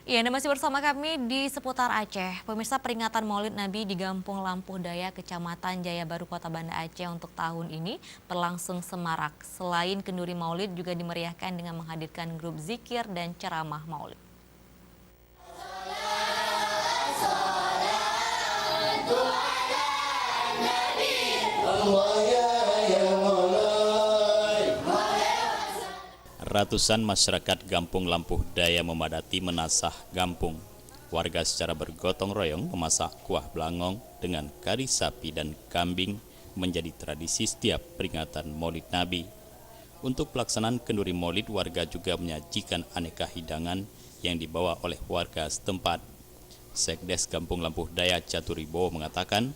Ya, Anda masih bersama kami di seputar Aceh. Pemirsa, peringatan Maulid Nabi di Gampung Lampuh Daya, Kecamatan Jaya Baru, Kota Banda Aceh untuk tahun ini berlangsung semarak. Selain kenduri Maulid juga dimeriahkan dengan menghadirkan grup zikir dan ceramah Maulid. Ratusan masyarakat Gampung Lampuh Daya memadati menasah Gampung. Warga secara bergotong royong memasak kuah belangong dengan kari sapi dan kambing menjadi tradisi setiap peringatan Maulid Nabi. Untuk pelaksanaan kenduri Maulid, warga juga menyajikan aneka hidangan yang dibawa oleh warga setempat. Sekdes Gampung Lampuh Daya Caturibo mengatakan,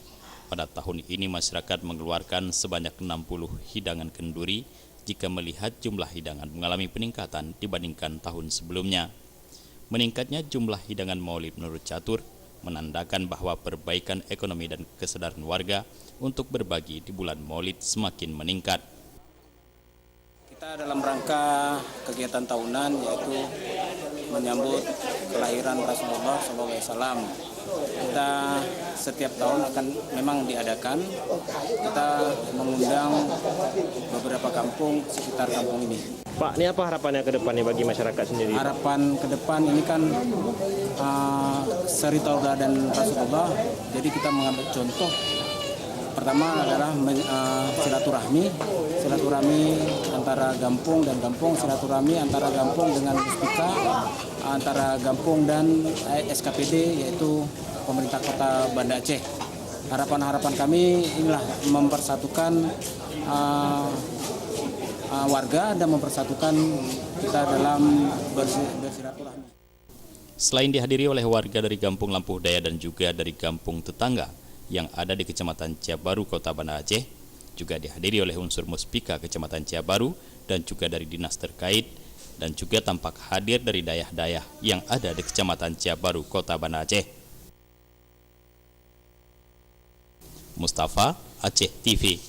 pada tahun ini masyarakat mengeluarkan sebanyak 60 hidangan kenduri jika melihat jumlah hidangan mengalami peningkatan dibandingkan tahun sebelumnya. Meningkatnya jumlah hidangan Maulid menurut Catur menandakan bahwa perbaikan ekonomi dan kesadaran warga untuk berbagi di bulan Maulid semakin meningkat. Kita dalam rangka kegiatan tahunan yaitu menyambut kelahiran Rasulullah SAW. Kita setiap tahun akan memang diadakan, kita mengundang beberapa kampung sekitar kampung ini. Pak, ini apa harapannya ke depannya bagi masyarakat sendiri? Harapan ke depan ini kan seri tauladan Rasulullah, jadi kita mengambil contoh. Pertama adalah silaturahmi antara Gampung dan Gampung, silaturahmi antara Gampung dengan Muspika, antara Gampung dan SKPD yaitu pemerintah Kota Banda Aceh. Harapan kami inilah mempersatukan warga dan mempersatukan kita dalam bersilaturahmi. Selain dihadiri oleh warga dari Gampung Lampuh Daya dan juga dari kampung tetangga yang ada di Kecamatan Ciabaru, Kota Banda Aceh, juga dihadiri oleh unsur Muspika Kecamatan Ciabaru dan juga dari dinas terkait, dan juga tampak hadir dari dayah-dayah yang ada di Kecamatan Ciabaru, Kota Banda Aceh. Mustafa, Aceh TV.